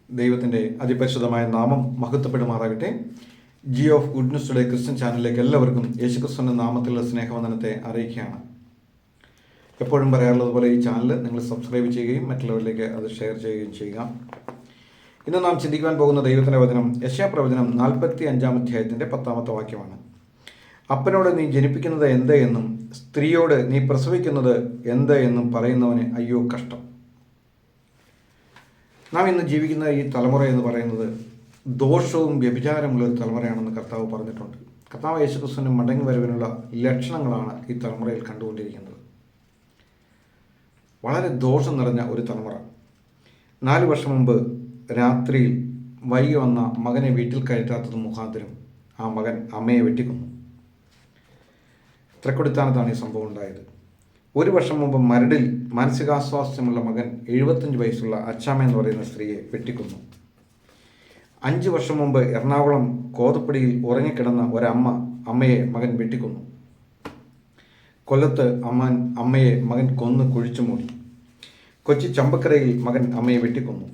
ദൈവത്തിൻ്റെ അതിപരിശുദ്ധമായ നാമം മഹത്വപ്പെടുമാറാകട്ടെ. G of good news today Christian ചാനലിലേക്ക് എല്ലാവർക്കും യേശുക്രിസ്തുവിൻ്റെ നാമത്തിലുള്ള സ്നേഹവന്ദനത്തെ അറിയിക്കുകയാണ്. എപ്പോഴും പറയാറുള്ളത് പോലെ ഈ ചാനൽ നിങ്ങൾ സബ്സ്ക്രൈബ് ചെയ്യുകയും മറ്റുള്ളവരിലേക്ക് അത് ഷെയർ ചെയ്യുകയും ചെയ്യുക. ഇന്ന് നാം ചിന്തിക്കുവാൻ പോകുന്ന ദൈവത്തിൻ്റെ വചനം യെശയ്യാപ്രവചനം 45-ാം അധ്യായത്തിൻ്റെ 10-ാമത്തെ വാക്യമാണ്. അപ്പനോട് നീ ജനിപ്പിക്കുന്നത് എന്ത് എന്നും സ്ത്രീയോട് നീ പ്രസവിക്കുന്നത് എന്ത് എന്നും പറയുന്നവന് അയ്യോ കഷ്ടം. നാം ഇന്ന് ജീവിക്കുന്ന ഈ തലമുറ എന്ന് പറയുന്നത് ദോഷവും വ്യഭിചാരമുള്ളൊരു തലമുറയാണെന്ന് കർത്താവ് പറഞ്ഞിട്ടുണ്ട്. കർത്താവ് യേശുക്രിസ്തുവിൻ്റെ മടങ്ങി വരവിനുള്ള ലക്ഷണങ്ങളാണ് ഈ തലമുറയിൽ കണ്ടുകൊണ്ടിരിക്കുന്നത്. വളരെ ദോഷം നിറഞ്ഞ ഒരു തലമുറ. 4 വർഷം മുമ്പ് രാത്രിയിൽ വൈകി വന്ന മകനെ വീട്ടിൽ കയറ്റാത്തത് മുഖാന്തരം ആ മകൻ അമ്മയെ വെട്ടിക്കൊന്നു. തൃക്കൊടിത്താനത്താണ് ഈ സംഭവം ഉണ്ടായത്. 1 വർഷം മുമ്പ് മരടിൽ മാനസികാസ്വാസ്ഥ്യമുള്ള മകൻ 75 വയസ്സുള്ള അച്ചാമ്മ എന്ന് പറയുന്ന സ്ത്രീയെ വെട്ടിക്കൊന്നു. 5 വർഷം മുമ്പ് എറണാകുളം കോതപ്പടിയിൽ ഉറങ്ങിക്കിടന്ന അമ്മയെ മകൻ വെട്ടിക്കൊന്നു. കൊല്ലത്ത് അമ്മയെ മകൻ കൊന്ന് കുഴിച്ചു മൂടി. കൊച്ചി ചമ്പക്കരയിൽ മകൻ അമ്മയെ വെട്ടിക്കൊന്നു.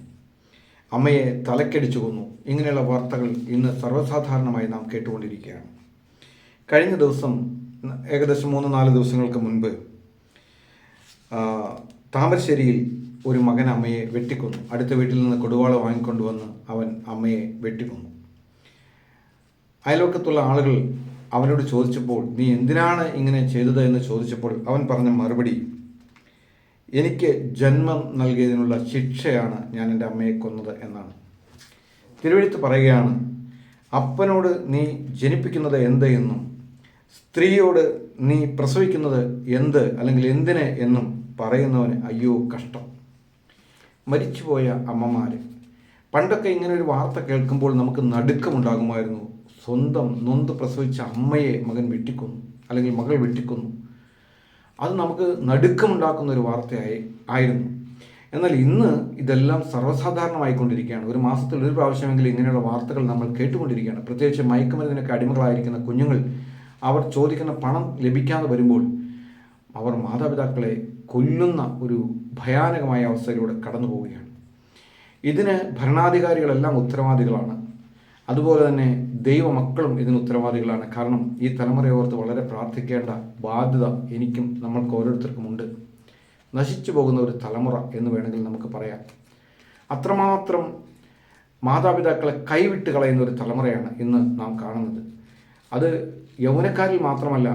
അമ്മയെ തലക്കടിച്ചു കൊന്നു. ഇങ്ങനെയുള്ള വാർത്തകൾ ഇന്ന് സർവ്വസാധാരണമായി നാം കേട്ടുകൊണ്ടിരിക്കുകയാണ്. കഴിഞ്ഞ ദിവസം ഏകദേശം 3-4 ദിവസങ്ങൾക്ക് മുൻപ് താമരശ്ശേരിയിൽ ഒരു മകൻ അമ്മയെ വെട്ടിക്കൊന്നു. അടുത്ത വീട്ടിൽ നിന്ന് കൊടുവാള വാങ്ങിക്കൊണ്ടുവന്ന് അവൻ അമ്മയെ വെട്ടിക്കൊന്നു. അയൽവക്കത്തുള്ള ആളുകൾ അവനോട് ചോദിച്ചപ്പോൾ നീ എന്തിനാണ് ഇങ്ങനെ ചെയ്തത് എന്ന് ചോദിച്ചപ്പോൾ അവൻ പറഞ്ഞ മറുപടി, എനിക്ക് ജന്മം നൽകിയതിനുള്ള ശിക്ഷയാണ് ഞാൻ എൻ്റെ അമ്മയെ കൊന്നത് എന്നാണ്. തിരുവെഴുത്ത് പറയുകയാണ്, അപ്പനോട് നീ ജനിപ്പിക്കുന്നത് എന്ത് എന്നും സ്ത്രീയോട് നീ പ്രസവിക്കുന്നത് എന്ത് അല്ലെങ്കിൽ എന്തിന് എന്നും പറയുന്നവന് അയ്യോ കഷ്ടം. മരിച്ചുപോയ അമ്മമാർ. പണ്ടൊക്കെ ഇങ്ങനെ ഒരു വാർത്ത കേൾക്കുമ്പോൾ നമുക്ക് നടുക്കമുണ്ടാകുമായിരുന്നു. സ്വന്തം നൊന്ത് പ്രസവിച്ച അമ്മയെ മകൻ വെട്ടിക്കൊന്നു അല്ലെങ്കിൽ മകൾ വെട്ടിക്കൊന്നു. അത് നമുക്ക് നടുക്കമുണ്ടാക്കുന്ന ഒരു ആയിരുന്നു. എന്നാൽ ഇന്ന് ഇതെല്ലാം സർവ്വസാധാരണമായിക്കൊണ്ടിരിക്കുകയാണ്. ഒരു മാസത്തിൽ ഒരു പ്രാവശ്യമെങ്കിലും ഇങ്ങനെയുള്ള വാർത്തകൾ നമ്മൾ കേട്ടുകൊണ്ടിരിക്കുകയാണ്. പ്രത്യേകിച്ച് മയക്കുമരുന്നിനൊക്കെ അടിമകളായിരിക്കുന്ന കുഞ്ഞുങ്ങൾ അവർ ചോദിക്കുന്ന പണം ലഭിക്കാതെ വരുമ്പോൾ അവർ മാതാപിതാക്കളെ കൊല്ലുന്ന ഒരു ഭയാനകമായ അവസ്ഥയിലൂടെ കടന്നു പോവുകയാണ്. ഇതിന് ഭരണാധികാരികളെല്ലാം ഉത്തരവാദികളാണ്. അതുപോലെ തന്നെ ദൈവമക്കളും ഇതിന് ഉത്തരവാദികളാണ്. കാരണം ഈ തലമുറയെ ഓർത്ത് വളരെ പ്രാർത്ഥിക്കേണ്ട ബാധ്യത എനിക്കും നമ്മൾക്ക് ഓരോരുത്തർക്കുമുണ്ട്. നശിച്ചു പോകുന്ന ഒരു തലമുറ എന്ന് വേണമെങ്കിൽ നമുക്ക് പറയാം. അത്രമാത്രം മാതാപിതാക്കളെ കൈവിട്ട് കളയുന്ന ഒരു തലമുറയാണ് ഇന്ന് നാം കാണുന്നത്. അത് യൗവനക്കാരിൽ മാത്രമല്ല,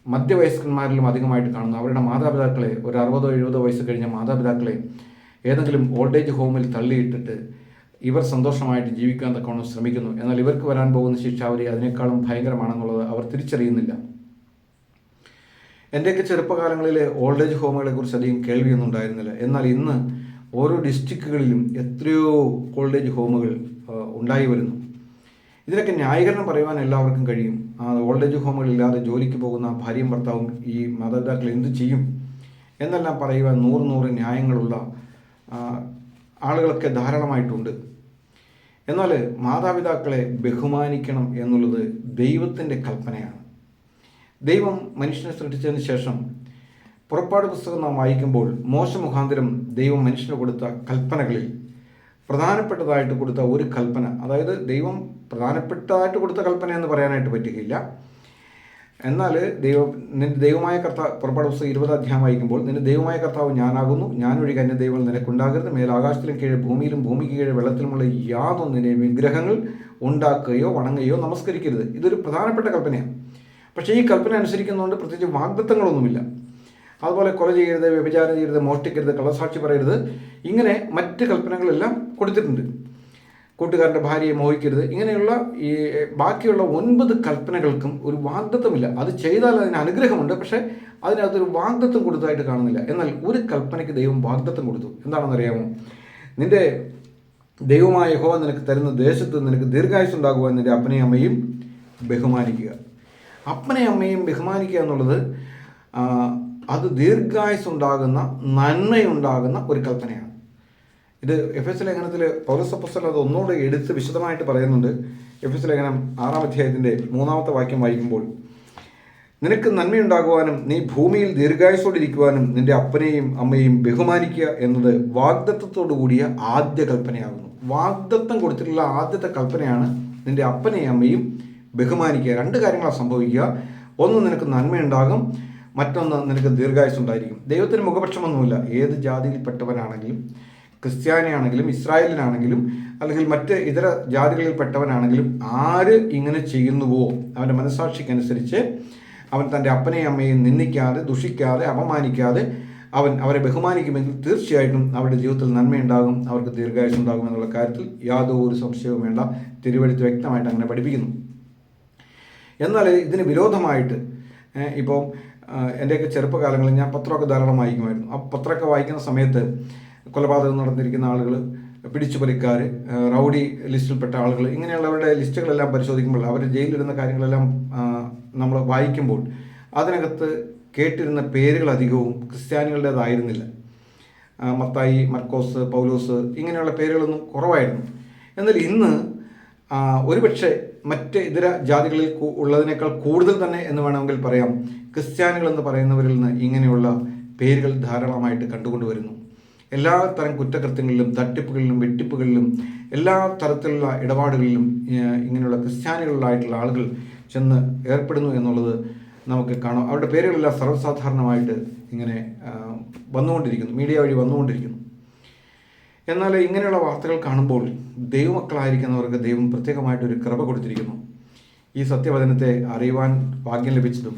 മധ്യവയസ്കന്മാരിലും അധികമായിട്ട് കാണുന്നു. അവരുടെ മാതാപിതാക്കളെ, ഒരു 60-70 വയസ്സ് കഴിഞ്ഞ മാതാപിതാക്കളെ ഏതെങ്കിലും ഓൾഡ് ഏജ് ഹോമിൽ തള്ളിയിട്ടിട്ട് ഇവർ സന്തോഷമായിട്ട് ജീവിക്കാൻ തക്കവണ്ണം ശ്രമിക്കുന്നു. എന്നാൽ ഇവർക്ക് വരാൻ പോകുന്ന ശിക്ഷാവധി അതിനേക്കാളും ഭയങ്കരമാണെന്നുള്ളത് അവർ തിരിച്ചറിയുന്നില്ല. എൻ്റെയൊക്കെ ചെറുപ്പകാലങ്ങളിൽ ഓൾഡ് ഏജ് ഹോമുകളെ കുറിച്ച് അധികം കേൾവിയൊന്നും ഉണ്ടായിരുന്നില്ല. എന്നാൽ ഇന്ന് ഓരോ ഡിസ്ട്രിക്റ്റുകളിലും എത്രയോ ഓൾഡ് ഏജ് ഹോമുകൾ ഉണ്ടായി വരുന്നു. ഇതിനൊക്കെ ന്യായീകരണം പറയുവാൻ എല്ലാവർക്കും കഴിയും. ഓൾഡ് ഏജ് ഹോമുകളില്ലാതെ ജോലിക്ക് പോകുന്ന ഭാര്യയും ഭർത്താവും ഈ മാതാപിതാക്കൾ എന്തു ചെയ്യും എന്നെല്ലാം പറയുവാൻ 100 ന്യായങ്ങളുള്ള ആളുകളൊക്കെ ധാരാളമായിട്ടുണ്ട്. എന്നാൽ മാതാപിതാക്കളെ ബഹുമാനിക്കണം എന്നുള്ളത് ദൈവത്തിൻ്റെ കൽപ്പനയാണ്. ദൈവം മനുഷ്യനെ സൃഷ്ടിച്ചതിന് ശേഷം പുറപ്പാട് പുസ്തകം നാം വായിക്കുമ്പോൾ മോശ മുഖാന്തരം ദൈവം മനുഷ്യന് കൊടുത്ത കൽപ്പനകളിൽ പ്രധാനപ്പെട്ടതായിട്ട് കൊടുത്ത ഒരു കൽപ്പന, അതായത് ദൈവം പ്രധാനപ്പെട്ടതായിട്ട് കൊടുത്ത കൽപ്പന എന്ന് പറയാനായിട്ട് പറ്റുകയില്ല. എന്നാൽ നിന്റെ ദൈവമായ കർത്താവ്, പുറപ്പാട് പുസ്തകം 20 അധ്യായം വായിക്കുമ്പോൾ, നിന്റെ ദൈവമായ കർത്താവ് ഞാനാകുന്നു, ഞാനൊഴികെ അന്യ ദൈവങ്ങൾ നിനക്കുണ്ടാകരുത്, മേൽ ആകാശത്തിലും കീഴെ ഭൂമിയിലും ഭൂമിക്ക് കീഴെ വെള്ളത്തിലുമുള്ള യാതൊന്നിനെയും വിഗ്രഹങ്ങൾ ഉണ്ടാക്കുകയോ വണങ്ങുകയോ നമസ്കരിക്കരുത്. ഇതൊരു പ്രധാനപ്പെട്ട കൽപ്പനയാണ്. പക്ഷേ ഈ കൽപ്പന അനുസരിക്കുന്നതുകൊണ്ട് പ്രത്യേകിച്ച് വാഗ്ദത്തങ്ങളൊന്നുമില്ല. അതുപോലെ കൊല ചെയ്യരുത്, വ്യഭിചാരം ചെയ്യരുത്, മോഷ്ടിക്കരുത്, കള്ളസാക്ഷി പറയരുത്, ഇങ്ങനെ മറ്റ് കൽപ്പനകളെല്ലാം കൊടുത്തിട്ടുണ്ട്. കൂട്ടുകാരൻ്റെ ഭാര്യയെ മോഹിക്കരുത്. ഇങ്ങനെയുള്ള ഈ ബാക്കിയുള്ള 9 കൽപ്പനകൾക്കും ഒരു വാഗ്ദത്തമില്ല. അത് ചെയ്താൽ അതിന് അനുഗ്രഹമുണ്ട്, പക്ഷേ അതിനകത്തൊരു വാഗ്ദത്തം കൊടുത്തതായിട്ട് കാണുന്നില്ല. എന്നാൽ ഒരു കൽപ്പനയ്ക്ക് ദൈവം വാഗ്ദത്തം കൊടുത്തു. എന്താണെന്നറിയാമോ? നിന്റെ ദൈവമായ യഹോവ നിനക്ക് തരുന്ന ദേശത്ത് നിനക്ക് ദീർഘായുസ്സ് ഉണ്ടാകുവാൻ നിന്റെ അപ്പനെയും അമ്മയും ബഹുമാനിക്കുക. അപ്പനെയും അമ്മയും ബഹുമാനിക്കുക എന്നുള്ളത് അത് ദീർഘായുസ്സുണ്ടാകുന്ന, നന്മയുണ്ടാകുന്ന ഒരു കൽപ്പനയാണ്. ഇത് എഫെസ് ലേഖനത്തിൽ പൗലോസ് അപ്പോസ്തലൻ അത് ഒന്നുകൂടെ എടുത്ത് വിശദമായിട്ട് പറയുന്നുണ്ട്. എഫെസ് ലേഖനം 6-ാം അധ്യായത്തിൻ്റെ 3-ാമത്തെ വാക്യം വായിക്കുമ്പോൾ, നിനക്ക് നന്മയുണ്ടാകുവാനും നീ ഭൂമിയിൽ ദീർഘായുസ്സോടിരിക്കുവാനും നിന്റെ അപ്പനെയും അമ്മയെയും ബഹുമാനിക്കുക എന്നത് വാഗ്ദത്തത്തോടു കൂടിയ ആദ്യ കൽപ്പനയാകുന്നു. വാഗ്ദത്തം കൊടുത്തിട്ടുള്ള ആദ്യത്തെ കൽപ്പനയാണ് നിന്റെ അപ്പനെയും അമ്മയും ബഹുമാനിക്കുക. രണ്ട് കാര്യങ്ങളാണ് സംഭവിക്കുക. ഒന്ന്, നിനക്ക് നന്മയുണ്ടാകും. മറ്റൊന്ന്, നിനക്ക് ദീർഘായുസ്സുണ്ടായിരിക്കും. ദൈവത്തിന് മുഖപക്ഷമൊന്നുമില്ല. ഏത് ജാതിയിൽപ്പെട്ടവനാണെങ്കിലും, ക്രിസ്ത്യാനിയാണെങ്കിലും, ഇസ്രായേലിനാണെങ്കിലും, അല്ലെങ്കിൽ മറ്റ് ഇതര ജാതികളിൽപ്പെട്ടവനാണെങ്കിലും, ആര് ഇങ്ങനെ ചെയ്യുന്നുവോ അവൻ്റെ മനസ്സാക്ഷിക്കനുസരിച്ച് അവൻ തൻ്റെ അപ്പനെയും അമ്മയെയും നിന്ദിക്കാതെ, ദുഷിക്കാതെ, അപമാനിക്കാതെ അവൻ അവരെ ബഹുമാനിക്കുമെങ്കിൽ തീർച്ചയായിട്ടും അവരുടെ ജീവിതത്തിൽ നന്മയുണ്ടാകും, അവർക്ക് ദീർഘായുസ്സുണ്ടാകും എന്നുള്ള കാര്യത്തിൽ യാതൊരു സംശയവും വേണ്ട. തിരുവെഴുത്ത് വ്യക്തമായിട്ട് അങ്ങനെ പഠിപ്പിക്കുന്നു. എന്നാൽ ഇതിന് വിരോധമായിട്ട് ഇപ്പോൾ എൻ്റെയൊക്കെ ചെറുപ്പകാലങ്ങളിൽ ഞാൻ പത്രമൊക്കെ ധാരാളം വായിക്കുമായിരുന്നു. ആ പത്രമൊക്കെ വായിക്കുന്ന സമയത്ത് കൊലപാതകം നടന്നിരിക്കുന്ന ആളുകൾ, പിടിച്ചുപറിക്കാർ, റൗഡി ലിസ്റ്റിൽപ്പെട്ട ആളുകൾ, ഇങ്ങനെയുള്ളവരുടെ ലിസ്റ്റുകളെല്ലാം പരിശോധിക്കുമ്പോൾ, അവർ ജയിലിലിരുന്ന കാര്യങ്ങളെല്ലാം നമ്മൾ വായിക്കുമ്പോൾ അതിനകത്ത് കേട്ടിരുന്ന പേരുകൾ അധികവും ക്രിസ്ത്യാനികളുടേതായിരുന്നില്ല. മത്തായി, മർക്കോസ്, പൗലോസ് ഇങ്ങനെയുള്ള പേരുകളൊന്നും കുറവായിരുന്നു. എന്നാൽ ഇന്ന് ഒരുപക്ഷെ മറ്റ് ഇതര ജാതികളിൽ ഉള്ളതിനേക്കാൾ കൂടുതൽ തന്നെ എന്ന് വേണമെങ്കിൽ പറയാം, ക്രിസ്ത്യാനികളെന്ന് പറയുന്നവരിൽ നിന്ന് ഇങ്ങനെയുള്ള പേരുകൾ ധാരാളമായിട്ട് കണ്ടുകൊണ്ടുവരുന്നു. എല്ലാ തരം കുറ്റകൃത്യങ്ങളിലും, തട്ടിപ്പുകളിലും, വെട്ടിപ്പുകളിലും, എല്ലാ തരത്തിലുള്ള ഇടപാടുകളിലും ഇങ്ങനെയുള്ള ക്രിസ്ത്യാനികളായിട്ടുള്ള ആളുകൾ ചെന്ന് ഏർപ്പെടുന്നു എന്നുള്ളത് നമുക്ക് കാണാം. അവരുടെ പേരുകളെല്ലാം സർവ്വസാധാരണമായിട്ട് ഇങ്ങനെ വന്നുകൊണ്ടിരിക്കുന്നു, മീഡിയ വഴി വന്നുകൊണ്ടിരിക്കുന്നു. എന്നാൽ ഇങ്ങനെയുള്ള വാർത്തകൾ കാണുമ്പോൾ ദൈവമക്കളായിരിക്കുന്നവർക്ക് ദൈവം പ്രത്യേകമായിട്ടൊരു കൃപ കൊടുത്തിരിക്കുന്നു. ഈ സത്യവചനത്തെ അറിയുവാൻ ഭാഗ്യം ലഭിച്ചതും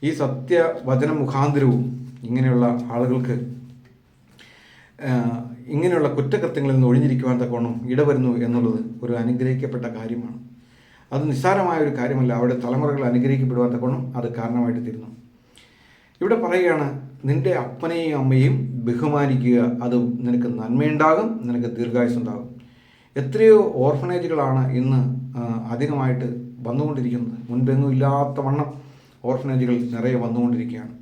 ഈ സത്യവചന മുഖാന്തരവും ഇങ്ങനെയുള്ള ആളുകൾക്ക് ഇങ്ങനെയുള്ള കുറ്റകൃത്യങ്ങളിൽ നിന്ന് ഒഴിഞ്ഞിരിക്കുവാൻ തക്കവണ്ണം ഇടവരുന്നു എന്നുള്ളത് ഒരു അനുഗ്രഹിക്കപ്പെട്ട കാര്യമാണ്. അത് നിസ്സാരമായ ഒരു കാര്യമല്ല. അവിടെ തലമുറകൾ അനുഗ്രഹിക്കപ്പെടുവാൻ തക്കവണ്ണം അത് കാരണമായിട്ട് തീരുന്നു. ഇവിടെ പറയുകയാണ്, നിൻ്റെ അപ്പനെയും അമ്മയും ബഹുമാനിക്കുക, അത് നിനക്ക് നന്മയുണ്ടാകും, നിനക്ക് ദീർഘായുസ്സുണ്ടാകും. എത്രയോ ഓർഫനേജുകളാണ് ഇന്ന് അധികമായിട്ട് വന്നുകൊണ്ടിരിക്കുന്നത്. മുൻപെങ്ങും ഇല്ലാത്ത വണ്ണം ഓർഫനേജുകൾ നിറയെ വന്നുകൊണ്ടിരിക്കുകയാണ്.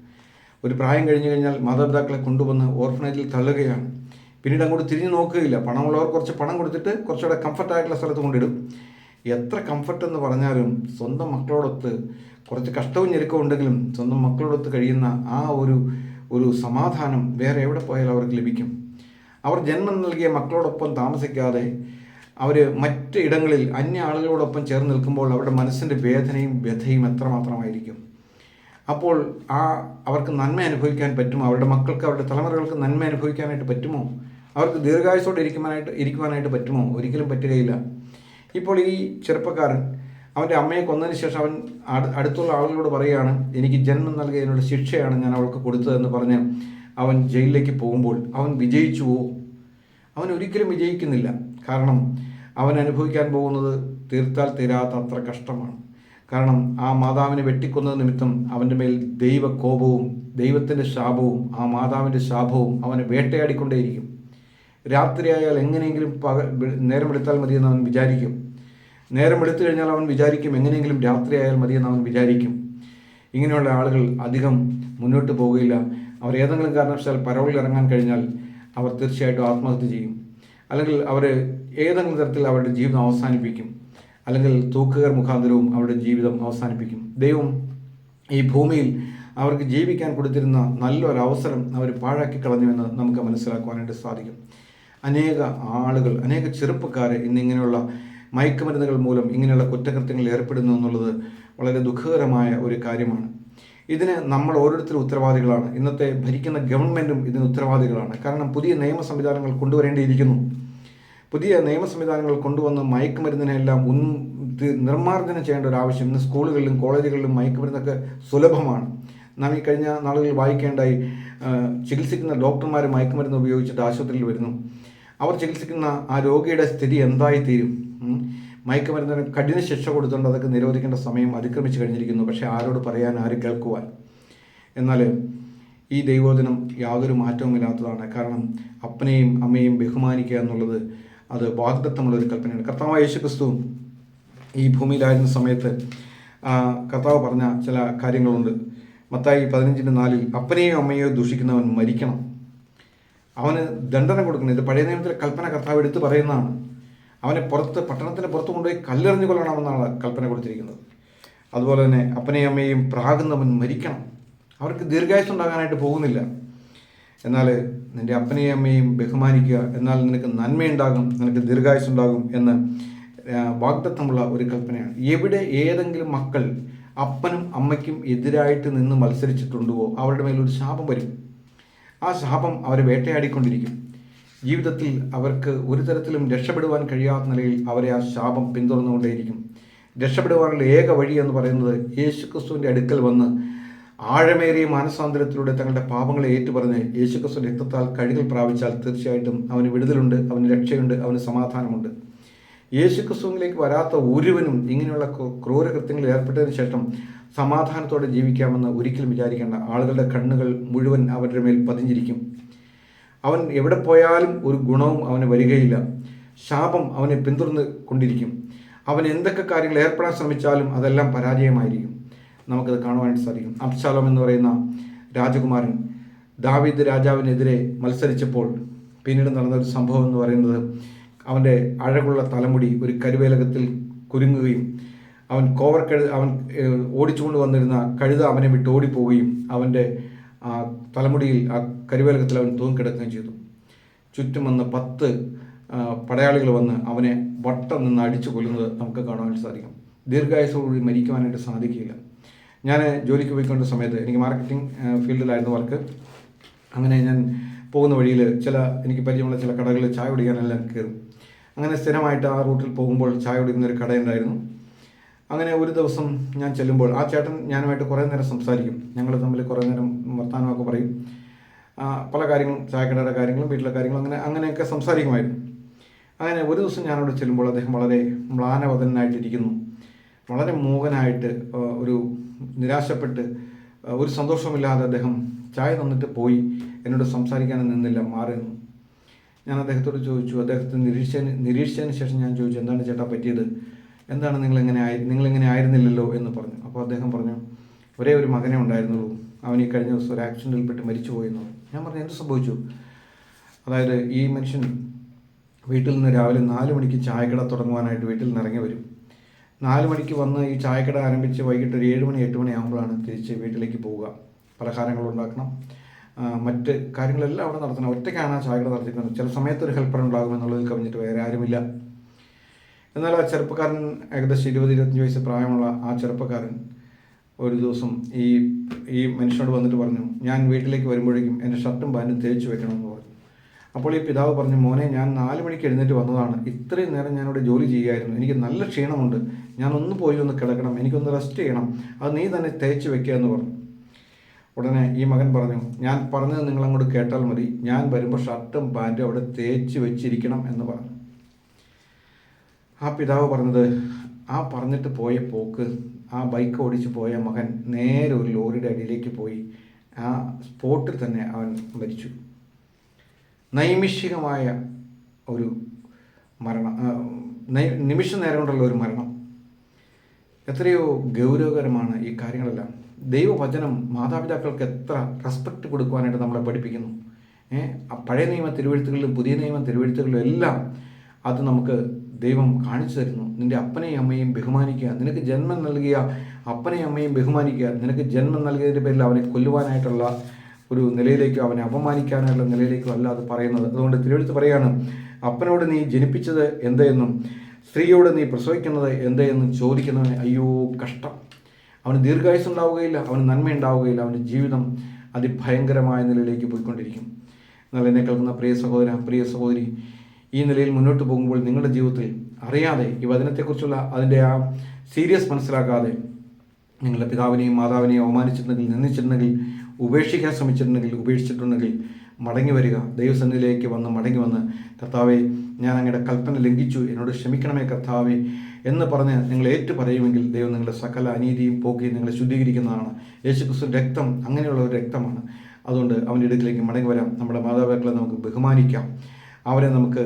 ഒരു പ്രായം കഴിഞ്ഞു കഴിഞ്ഞാൽ മാതാപിതാക്കളെ കൊണ്ടുവന്ന് ഓർഫനേജിൽ തള്ളുകയാണ്. പിന്നീട് അങ്ങോട്ട് തിരിഞ്ഞു നോക്കുകയില്ല. പണമുള്ളവർ കുറച്ച് പണം കൊടുത്തിട്ട് കുറച്ചുകൂടെ കംഫർട്ടായിട്ടുള്ള സ്ഥലത്ത് കൊണ്ടിടും. എത്ര കംഫർട്ട് എന്ന് പറഞ്ഞാലും സ്വന്തം മക്കളോടൊത്ത് കുറച്ച് കഷ്ടവും ഞെരുക്കവും ഉണ്ടെങ്കിലും സ്വന്തം മക്കളോടൊത്ത് കഴിയുന്ന ആ ഒരു സമാധാനം വേറെ എവിടെ പോയാലും അവർക്ക് ലഭിക്കും. അവർ ജന്മം നൽകിയ മക്കളോടൊപ്പം താമസിക്കാതെ അവർ മറ്റ് ഇടങ്ങളിൽ അന്യ ആളുകളോടൊപ്പം ചേർന്ന് നിൽക്കുമ്പോൾ അവരുടെ മനസ്സിൻ്റെ വേദനയും വ്യഥയും എത്രമാത്രമായിരിക്കും. അപ്പോൾ അവർക്ക് നന്മ അനുഭവിക്കാൻ പറ്റുമോ? അവരുടെ മക്കൾക്ക്, അവരുടെ തലമുറകൾക്ക് നന്മ അനുഭവിക്കാനായിട്ട് പറ്റുമോ? അവർക്ക് ദീർഘായുസ്സോടെ ഇരിക്കുവാനായിട്ട് പറ്റുമോ? ഒരിക്കലും പറ്റുകയില്ല. ഇപ്പോൾ ഈ ചെറുപ്പക്കാരൻ അവൻ്റെ അമ്മയെ കൊന്നതിന് ശേഷം അവൻ അടുത്തുള്ള ആളുകളോട് പറയുകയാണ്, എനിക്ക് ജന്മം നൽകിയതിനുള്ള ശിക്ഷയാണ് ഞാൻ അവൾക്ക് കൊടുത്തതെന്ന് പറഞ്ഞ് അവൻ ജയിലിലേക്ക് പോകുമ്പോൾ അവൻ വിജയിച്ചുവോ? അവൻ ഒരിക്കലും വിജയിക്കുന്നില്ല. കാരണം അവൻ അനുഭവിക്കാൻ പോകുന്നത് തീർത്താൽ തീരാത്ത അത്ര കഷ്ടമാണ്. കാരണം ആ മാതാവിനെ വെട്ടിക്കൊന്നത് നിമിത്തം അവൻ്റെ മേൽ ദൈവകോപവും ദൈവത്തിൻ്റെ ശാപവും ആ മാതാവിൻ്റെ ശാപവും അവനെ വേട്ടയാടിക്കൊണ്ടേയിരിക്കും. രാത്രിയായാൽ എങ്ങനെയെങ്കിലും നേരം വെളുത്താൽ മതിയെന്ന് അവൻ വിചാരിക്കും. നേരം വെളുത്തു കഴിഞ്ഞാൽ അവൻ വിചാരിക്കും എങ്ങനെയെങ്കിലും രാത്രിയായാൽ മതിയെന്ന് അവൻ വിചാരിക്കും. ഇങ്ങനെയുള്ള ആളുകൾ അധികം മുന്നോട്ട് പോവുകയില്ല. അവർ ഏതെങ്കിലും കാരണവശാൽ പരോളിൽ ഇറങ്ങാൻ കഴിഞ്ഞാൽ അവർ തീർച്ചയായിട്ടും ആത്മഹത്യ ചെയ്യും. അല്ലെങ്കിൽ അവർ ഏതെങ്കിലും തരത്തിൽ അവരുടെ ജീവിതം അവസാനിപ്പിക്കും. അല്ലെങ്കിൽ തൂക്കുകയർ മുഖാന്തരവും അവരുടെ ജീവിതം അവസാനിപ്പിക്കും. ദൈവം ഈ ഭൂമിയിൽ അവർക്ക് ജീവിക്കാൻ കൊടുത്തിരുന്ന നല്ലൊരവസരം അവർ പാഴാക്കി കളഞ്ഞുവെന്ന് നമുക്ക് മനസ്സിലാക്കുവാനായിട്ട് സാധിക്കും. അനേക ആളുകൾ, അനേക ചെറുപ്പക്കാർ ഇന്നിങ്ങനെയുള്ള മയക്കുമരുന്നുകൾ മൂലം ഇങ്ങനെയുള്ള കുറ്റകൃത്യങ്ങളിൽ ഏർപ്പെടുന്നു എന്നുള്ളത് വളരെ ദുഃഖകരമായ ഒരു കാര്യമാണ്. ഇതിന് നമ്മൾ ഓരോരുത്തരും ഉത്തരവാദികളാണ്. ഇന്നത്തെ ഭരിക്കുന്ന ഗവൺമെൻറ്റും ഇതിന് ഉത്തരവാദികളാണ്. കാരണം പുതിയ നിയമ സംവിധാനങ്ങൾ കൊണ്ടുവരേണ്ടിയിരിക്കുന്നു. പുതിയ നിയമ സംവിധാനങ്ങൾ കൊണ്ടുവന്ന് മയക്കുമരുന്നിനെല്ലാം നിർമ്മാർജ്ജനം ചെയ്യേണ്ട ഒരു ആവശ്യം. ഇന്ന് സ്കൂളുകളിലും കോളേജുകളിലും മയക്കുമരുന്നൊക്കെ സുലഭമാണ്. നാം ഈ കഴിഞ്ഞ നാളുകളിൽ വായിക്കേണ്ടായി, ചികിത്സിക്കുന്ന ഡോക്ടർമാർ മയക്കുമരുന്ന് ഉപയോഗിച്ചിട്ട് ആശുപത്രിയിൽ വരുന്നു. അവർ ചികിത്സിക്കുന്ന ആ രോഗിയുടെ സ്ഥിതി എന്തായിത്തീരും? മയക്കുമരുന്നിന് കഠിന ശിക്ഷ കൊടുത്തുകൊണ്ട് അതൊക്കെ നിരോധിക്കേണ്ട സമയം അതിക്രമിച്ച് കഴിഞ്ഞിരിക്കുന്നു. പക്ഷേ ആരോട് പറയാൻ, ആര് കേൾക്കുവാൻ? എന്നാൽ ഈ ദൈവോധനം യാതൊരു മാറ്റവുമില്ലാത്തതാണ്. കാരണം അപ്പനെയും അമ്മയെയും ബഹുമാനിക്കുക എന്നുള്ളത് അത് വാഗ്ദത്തമുള്ളൊരു കൽപ്പനയാണ്. കർത്താവായ യേശുക്രിസ്തു ഈ ഭൂമിയിലായിരുന്ന സമയത്ത് കർത്താവ് പറഞ്ഞ ചില കാര്യങ്ങളുണ്ട്. മത്തായി 15:4 അപ്പനെയോ അമ്മയോ ദൂഷിക്കുന്നവൻ മരിക്കണം, അവന് ദണ്ഡന കൊടുക്കണം. ഇത് പഴയ നിയമത്തിലെ കൽപ്പന കർത്താവ് എടുത്ത് പറയുന്നതാണ്. അവനെ പട്ടണത്തിന് പുറത്ത് കൊണ്ടുപോയി കല്ലെറിഞ്ഞു കൊല്ലണമെന്നാണ് കൽപ്പന കൊടുത്തിരിക്കുന്നത്. അതുപോലെ തന്നെ അപ്പനെയും അമ്മയെയും പ്രാകുന്നവൻ മരിക്കണം. അവർക്ക് ദീർഘായുസ്സ് ഉണ്ടാകാനായിട്ട് പോകുന്നില്ല. എന്നാൽ നിൻ്റെ അപ്പനെയും അമ്മയെയും ബഹുമാനിക്കുക, എന്നാൽ നിനക്ക് നന്മയുണ്ടാകും, നിനക്ക് ദീർഘായുസ്സ് ഉണ്ടാകും എന്ന് വാഗ്ദത്തമുള്ള ഒരു കൽപ്പനയാണ്. എവിടെ ഏതെങ്കിലും മക്കൾ അപ്പനും അമ്മയ്ക്കും എതിരായിട്ട് നിന്ന് മത്സരിച്ചിട്ടുണ്ടോ അവരുടെ മേലൊരു ശാപം വരും. ആ ശാപം അവരെ വേട്ടയാടിക്കൊണ്ടിരിക്കും. ജീവിതത്തിൽ അവർക്ക് ഒരു തരത്തിലും രക്ഷപ്പെടുവാൻ കഴിയാത്ത നിലയിൽ അവരെ ആ ശാപം പിന്തുടർന്നുകൊണ്ടേയിരിക്കും. രക്ഷപ്പെടുവാനുള്ള ഏക വഴി എന്ന് പറയുന്നത് യേശുക്രിസ്തുവിൻ്റെ അടുക്കൽ വന്ന് ആഴമേറിയ മാനസാന്തരത്തിലൂടെ തങ്ങളുടെ പാപങ്ങളെ ഏറ്റുപറഞ്ഞ് യേശുക്രിസ്തു രക്തത്താൽ കഴുകൽ പ്രാപിച്ചാൽ തീർച്ചയായിട്ടും അവന് വിടുതലുണ്ട്, അവന് രക്ഷയുണ്ട്, അവന് സമാധാനമുണ്ട്. യേശുക്രിസ്തുവിലേക്ക് വരാത്ത ഒരുവനും ഇങ്ങനെയുള്ള ക്രൂരകൃത്യങ്ങളിൽ ഏർപ്പെട്ടതിന് ശേഷം സമാധാനത്തോടെ ജീവിക്കാമെന്ന് ഒരിക്കലും വിചാരിക്കേണ്ട. ആളുകളുടെ കണ്ണുകൾ മുഴുവൻ അവരുടെ മേൽ പതിഞ്ഞിരിക്കും. അവൻ എവിടെ പോയാലും ഒരു ഗുണവും അവന് വരികയില്ല. ശാപം അവനെ പിന്തുടർന്ന് കൊണ്ടിരിക്കും. അവൻ എന്തൊക്കെ കാര്യങ്ങൾ ഏർപ്പെടാൻ ശ്രമിച്ചാലും അതെല്ലാം പരാജയമായിരിക്കും. നമുക്കത് കാണുവാനായിട്ട് സാധിക്കും. അബ്ശാലോം എന്ന് പറയുന്ന രാജകുമാരൻ ദാവീദ് രാജാവിനെതിരെ മത്സരിച്ചപ്പോൾ പിന്നീട് നടന്നൊരു സംഭവം എന്ന് പറയുന്നത്, അവൻ്റെ അഴകുള്ള തലമുടി ഒരു കരുവേലകത്തിൽ കുരുങ്ങുകയും അവൻ ഓടിച്ചുകൊണ്ട് വന്നിരുന്ന കഴുത അവനെ വിട്ട് ഓടിപ്പോവുകയും അവൻ്റെ തലമുടിയിൽ ആ കരുവേലകത്തിൽ അവൻ തൂങ്ങിക്കിടക്കുകയും ചെയ്തു. ചുറ്റും വന്ന് 10 പടയാളികൾ വന്ന് അവനെ വട്ടം നിന്ന് അടിച്ചു കൊല്ലുന്നത് നമുക്ക് കാണുവാനായിട്ട് സാധിക്കും. ദീർഘായുസ്സോടുകൂടി മരിക്കുവാനായിട്ട് സാധിക്കില്ല. ഞാൻ ജോലിക്ക് പോയിക്കൊണ്ട സമയത്ത് എനിക്ക് മാർക്കറ്റിംഗ് ഫീൽഡിലായിരുന്നു വർക്ക്. അങ്ങനെ ഞാൻ പോകുന്ന വഴിയിൽ എനിക്ക് പരിചയമുള്ള ചില കടകളിൽ ചായ കുടിക്കാനെല്ലാം കയറും. അങ്ങനെ സ്ഥിരമായിട്ട് ആ റൂട്ടിൽ പോകുമ്പോൾ ചായ കുടിക്കുന്നൊരു കടയുണ്ടായിരുന്നു. അങ്ങനെ ഒരു ദിവസം ഞാൻ ചെല്ലുമ്പോൾ ആ ചേട്ടൻ ഞാനുമായിട്ട് കുറേ നേരം സംസാരിക്കും. ഞങ്ങൾ തമ്മിൽ കുറേ നേരം വർത്തമാനമൊക്കെ പറയും. പല കാര്യങ്ങളും, ചായക്കടയുടെ കാര്യങ്ങളും വീട്ടിലെ കാര്യങ്ങളും അങ്ങനെയൊക്കെ സംസാരിക്കുമായിരുന്നു. അങ്ങനെ ഒരു ദിവസം ഞാനവിടെ ചെല്ലുമ്പോൾ അദ്ദേഹം വളരെ മ്ലാനവദനായിട്ടിരിക്കുന്നു. വളരെ മൂകനായിട്ട്, ഒരു നിരാശപ്പെട്ട്, ഒരു സന്തോഷമില്ലാതെ അദ്ദേഹം ചായ തന്നിട്ട് പോയി. എന്നോട് സംസാരിക്കാനും നിന്നില്ല, മാറി നിന്നു. ഞാൻ അദ്ദേഹത്തോട് ചോദിച്ചു, അദ്ദേഹത്തെ നിരീക്ഷിച്ചതിന് ശേഷം ഞാൻ ചോദിച്ചു, എന്താണ് ചേട്ടാ പറ്റിയത്, എന്താണ് നിങ്ങളിങ്ങനെ ആയിരുന്നില്ലല്ലോ എന്ന് പറഞ്ഞു. അപ്പോൾ അദ്ദേഹം പറഞ്ഞു, ഒരേ ഒരു മകനെ ഉണ്ടായിരുന്നുള്ളൂ, അവൻ ഈ കഴിഞ്ഞ ദിവസം ഒരു ആക്സിഡൻറ്റിൽപ്പെട്ട് മരിച്ചു പോയെന്നു. ഞാൻ പറഞ്ഞു, എന്ത് സംഭവിച്ചു? അതായത് ഈ മനുഷ്യൻ വീട്ടിൽ നിന്ന് രാവിലെ 4 മണിക്ക് ചായക്കട തുടങ്ങുവാനായിട്ട് വീട്ടിൽ നിന്ന് ഇറങ്ങി വരും. 4 മണിക്ക് വന്ന് ഈ ചായക്കട ആരംഭിച്ച് വൈകിട്ട് ഒരു 7 മണി 8 മണി ആകുമ്പോഴാണ് തിരിച്ച് വീട്ടിലേക്ക് പോവുക. പലഹാരങ്ങൾ ഉണ്ടാക്കണം, മറ്റ് കാര്യങ്ങളെല്ലാം അവിടെ നടത്തണം. ഒറ്റയ്ക്കാണ് ആ ചായക്കട നടത്തിക്കുന്നത്. ചില സമയത്ത് ഒരു ഹെൽപ്പർ ഉണ്ടാകുമെന്നുള്ളതിൽ കവിഞ്ഞിട്ട് വേറെ ആരുമില്ല. എന്നാൽ ആ ചെറുപ്പക്കാരൻ, ഏകദേശം 20-25 വയസ്സ് പ്രായമുള്ള ആ ചെറുപ്പക്കാരൻ ഒരു ദിവസം ഈ മനുഷ്യനോട് വന്നിട്ട് പറഞ്ഞു, ഞാൻ വീട്ടിലേക്ക് വരുമ്പോഴേക്കും എൻ്റെ ഷർട്ടും പാൻറ്റും തേച്ച് വെക്കണമെന്ന് പറഞ്ഞു. അപ്പോൾ ഈ പിതാവ് പറഞ്ഞു, മോനെ, ഞാൻ 4 മണിക്ക് എഴുന്നേറ്റ് വന്നതാണ്, ഇത്രയും നേരം ഞാനിവിടെ ജോലി ചെയ്യുമായിരുന്നു, എനിക്ക് നല്ല ക്ഷീണമുണ്ട്, ഞാനൊന്ന് പോയി ഒന്ന് കിടക്കണം, എനിക്കൊന്ന് റെസ്റ്റ് ചെയ്യണം, അത് നീ തന്നെ തേച്ച് വെക്കുക എന്ന് പറഞ്ഞു. ഉടനെ ഈ മകൻ പറഞ്ഞു, ഞാൻ പറഞ്ഞത് നിങ്ങളങ്ങോട്ട് കേട്ടാൽ മതി, ഞാൻ വരുമ്പോൾ ഷർട്ടും പാൻറ്റും അവിടെ തേച്ച് വെച്ചിരിക്കണം എന്ന് പറഞ്ഞു. ആ പിതാവ് പറഞ്ഞത്, ആ പറഞ്ഞിട്ട് പോയ പോക്ക്, ആ ബൈക്ക് ഓടിച്ച് പോയ മകൻ നേരെ ഒരു ലോറിയുടെ അടിയിലേക്ക് പോയി ആ സ്പോട്ടിൽ തന്നെ അവൻ മരിച്ചു. നൈമിഷികമായ ഒരു മരണം, നിമിഷ നേരം കൊണ്ടുള്ള ഒരു മരണം. എത്രയോ ഗൗരവകരമാണ് ഈ കാര്യങ്ങളെല്ലാം. ദൈവവചനം മാതാപിതാക്കൾക്ക് എത്ര റെസ്പെക്റ്റ് കൊടുക്കുവാനായിട്ട് നമ്മളെ പഠിപ്പിക്കുന്നു. പഴയ നിയമ തിരുവെഴുത്തുകളിലും പുതിയ നിയമ തിരുവെഴുത്തുകളിലും എല്ലാം അത് നമുക്ക് ദൈവം കാണിച്ചു തരുന്നു. നിൻ്റെ അപ്പനെയും അമ്മയും ബഹുമാനിക്കുക, നിനക്ക് ജന്മം നൽകിയ അപ്പനെയും അമ്മയും ബഹുമാനിക്കുക. നിനക്ക് ജന്മം നൽകിയതിൻ്റെ പേരിൽ അവനെ കൊല്ലുവാനായിട്ടുള്ള ഒരു നിലയിലേക്കോ അവനെ അപമാനിക്കാനുള്ള നിലയിലേക്കോ അല്ല അത് പറയുന്നത്. അതുകൊണ്ട് തിരുവെഴുത്ത് പറയാണ്, അപ്പനോട് നീ ജനിപ്പിച്ചത് എന്തെന്നും സ്ത്രീയോട് നീ പ്രസവിക്കുന്നത് എന്തെന്നും ചോദിക്കുന്നവന് അയ്യോ കഷ്ടം. അവന് ദീർഘായുസ് ഉണ്ടാവുകയില്ല, അവന് നന്മ ഉണ്ടാവുകയില്ല, അവൻ്റെ ജീവിതം അതിഭയങ്കരമായ നിലയിലേക്ക് പോയിക്കൊണ്ടിരിക്കും. എന്നാൽ എന്നെ കേൾക്കുന്ന പ്രിയ സഹോദര, പ്രിയ സഹോദരി, ഈ നിലയിൽ മുന്നോട്ട് പോകുമ്പോൾ നിങ്ങളുടെ ജീവിതത്തിൽ അറിയാതെ ഈ വചനത്തെക്കുറിച്ചുള്ള അതിൻ്റെ ആ സീരിയസ് മനസ്സിലാക്കാതെ നിങ്ങളുടെ പിതാവിനെയും മാതാവിനെയും അവമാനിച്ചിട്ടുണ്ടെങ്കിൽ, നിന്ദിച്ചിട്ടുണ്ടെങ്കിൽ, ഉപേക്ഷിക്കാൻ ഉപേക്ഷിച്ചിട്ടുണ്ടെങ്കിൽ മടങ്ങി വരിക. ദൈവസന്നിധിയിലേക്ക് മടങ്ങി വന്ന് കർത്താവേ, ഞാൻ അങ്ങയുടെ കൽപ്പന ലംഘിച്ചു, എന്നോട് ക്ഷമിക്കണമേ കർത്താവേ എന്ന് പറഞ്ഞ് നിങ്ങൾ ഏറ്റു പറയുമെങ്കിൽ ദൈവം നിങ്ങളുടെ സകല അനീതിയും പോക്കി നിങ്ങളെ ശുദ്ധീകരിക്കുന്നതാണ്. യേശുക്രിസ്തുവിൻ്റെ രക്തം അങ്ങനെയുള്ള ഒരു രക്തമാണ്. അതുകൊണ്ട് അവൻ്റെ അടുക്കിലേക്ക് മടങ്ങി വരാം. നമ്മുടെ മാതാപിതാക്കളെ നമുക്ക് ബഹുമാനിക്കാം, അവരെ നമുക്ക്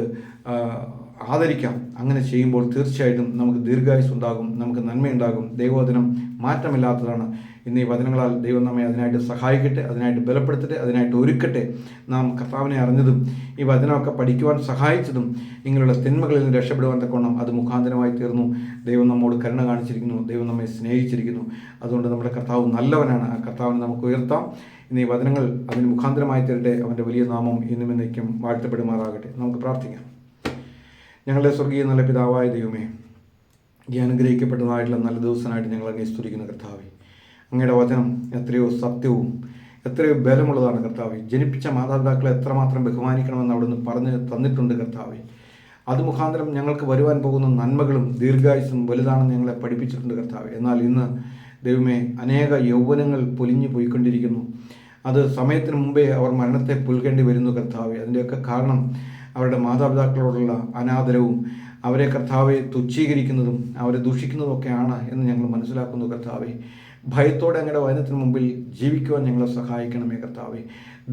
ആദരിക്കാം. അങ്ങനെ ചെയ്യുമ്പോൾ തീർച്ചയായിട്ടും നമുക്ക് ദീർഘായുസ് ഉണ്ടാകും, നമുക്ക് നന്മയുണ്ടാകും. ദൈവവചനം മാറ്റമില്ലാത്തതാണ്. ഇന്ന് ഈ വചനങ്ങളാൽ ദൈവം നമ്മെ അതിനായിട്ട് സഹായിക്കട്ടെ, അതിനായിട്ട് ബലപ്പെടുത്തട്ടെ, അതിനായിട്ട് ഒരുക്കട്ടെ. നാം കർത്താവിനെ അറിഞ്ഞതും ഈ വചനമൊക്കെ പഠിക്കുവാൻ സഹായിച്ചതും ഇങ്ങനെയുള്ള തിന്മകളിൽ നിന്ന് രക്ഷപ്പെടുവാൻ തക്കവണ്ണം അത് മുഖാന്തരമായി തീർന്നു. ദൈവം നമ്മോട് കരുണ കാണിച്ചിരിക്കുന്നു, ദൈവം നമ്മെ സ്നേഹിച്ചിരിക്കുന്നു. അതുകൊണ്ട് നമ്മുടെ കർത്താവ് നല്ലവനാണ്. ആ കർത്താവിനെ നമുക്ക് ഉയർത്താം. ഇന്ന് ഈ വചനങ്ങൾ അതിന് മുഖാന്തരമായി തീരട്ടെ. അവൻ്റെ വലിയ നാമം ഇന്നും എന്നേക്കും വാഴ്ത്തപ്പെടുമാറാകട്ടെ. നമുക്ക് പ്രാർത്ഥിക്കാം. ഞങ്ങളുടെ സ്വർഗീയ നല്ല പിതാവായ ദൈവമേ, ഈ അനുഗ്രഹിക്കപ്പെട്ടതായിട്ടുള്ള നല്ല ദിവസമായിട്ട് ഞങ്ങൾ അങ്ങേ സ്തുതിക്കുന്ന കർത്താവേ. അങ്ങയുടെ വചനം എത്രയോ സത്യവും എത്രയോ ബലമുള്ളതാണ് കർത്താവേ. ജനിപ്പിച്ച മാതാപിതാക്കളെ എത്രമാത്രം ബഹുമാനിക്കണമെന്ന് അവിടുന്ന് പറഞ്ഞ് തന്നിട്ടുണ്ട് കർത്താവേ. അത് മുഖാന്തരം ഞങ്ങൾക്ക് വരുവാൻ പോകുന്ന നന്മകളും ദീർഘായുസ്സും വലുതാണെന്ന് ഞങ്ങളെ പഠിപ്പിച്ചിട്ടുണ്ട് കർത്താവേ. എന്നാൽ ഇന്ന് ദൈവമേ, അനേക യൗവനങ്ങൾ പൊലിഞ്ഞു പോയിക്കൊണ്ടിരിക്കുന്നു. അത് സമയത്തിന് മുമ്പേ അവർ മരണത്തെ പുൽകേണ്ടി വരുന്നു കർത്താവേ. അതിൻ്റെയൊക്കെ കാരണം അവരുടെ മാതാപിതാക്കളോടുള്ള അനാദരവും അവരെ കർത്താവെ തുച്ഛീകരിക്കുന്നതും അവരെ ദൂഷിക്കുന്നതുമൊക്കെയാണ് എന്ന് ഞങ്ങൾ മനസ്സിലാക്കുന്നു കർത്താവെ. ഭയത്തോടെ അങ്ങയുടെ വചനത്തിന് മുമ്പിൽ ജീവിക്കുവാൻ ഞങ്ങളെ സഹായിക്കണമേ കർത്താവെ.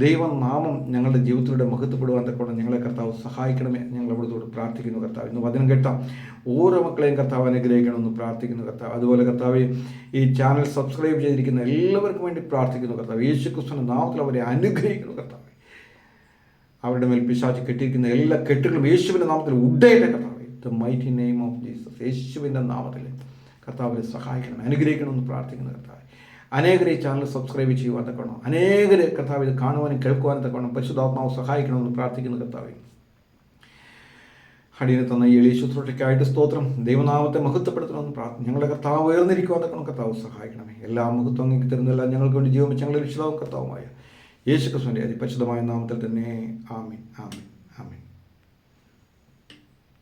ദൈവനാമം ഞങ്ങളുടെ ജീവിതത്തിലൂടെ മഹത്വപ്പെടുവാൻ തക്കോടെ ഞങ്ങളെ കർത്താവ് സഹായിക്കണമേ. ഞങ്ങൾ അവിടുത്തോട് പ്രാർത്ഥിക്കുന്നു കർത്താവ്. ഇന്ന് വചനം കേട്ട ഓരോ മക്കളെയും കർത്താവ് അനുഗ്രഹിക്കണമെന്ന് പ്രാർത്ഥിക്കുന്നു കർത്താവ്. അതുപോലെ കർത്താവ് ഈ ചാനൽ സബ്സ്ക്രൈബ് ചെയ്തിരിക്കുന്ന എല്ലാവർക്കും വേണ്ടി പ്രാർത്ഥിക്കുന്നു കർത്താവ്. യേശുക്രിസ്തുവിന്റെ നാമത്തിൽ അവരെ അനുഗ്രഹിക്കുന്നു കർത്താവ്. അവരുടെ മേൽ പിശാച് കെട്ടിയിരിക്കുന്ന എല്ലാ കെട്ടുകളും യേശുവിൻ്റെ നാമത്തിൽ ഉടയട്ടെ കർത്താവ്. The mighty name of Jesus. യേശുവിൻ്റെ നാമത്തിൽ കർത്താവിനെ സഹായിക്കണം, അനുഗ്രഹിക്കണമെന്ന് പ്രാർത്ഥിക്കുന്നു കർത്താവ്. അനേകരെ ഈ ചാനൽ സബ്സ്ക്രൈബ് ചെയ്യുവാൻ തക്കണം, അനേകരെ കർത്താവ് ഇത് കാണുവാനും കേൾക്കുവാനും തക്കണം പരിശുദ്ധാത്മാവ് സഹായിക്കണമെന്ന് പ്രാർത്ഥിക്കുന്നു കർത്താവ്. അടിയനെ തന്ന ഈ എളിയ ശുശ്രൂഷയ്ക്കായിട്ട് സ്തോത്രം. ദൈവനാമത്തെ മഹത്വപ്പെടുത്തണമെന്ന് പ്രാർത്ഥന. ഞങ്ങളുടെ കർത്താവ് ഉയർന്നിരിക്കുവാൻ തക്കണം കർത്താവ് സഹായിക്കണമേ. എല്ലാ മഹത്വം അങ്ങേക്ക് തരുന്നില്ല. ഞങ്ങൾക്ക് വേണ്ടി ജീവൻ വെച്ച് ഞങ്ങളുടെ രക്ഷിതാവും കർത്താവുമായ യേശുക്രിസ്തുവിന്റെ അതിപരിശുദ്ധമായ നാമത്തിൽ തന്നെ ആമേൻ. ആമേൻ.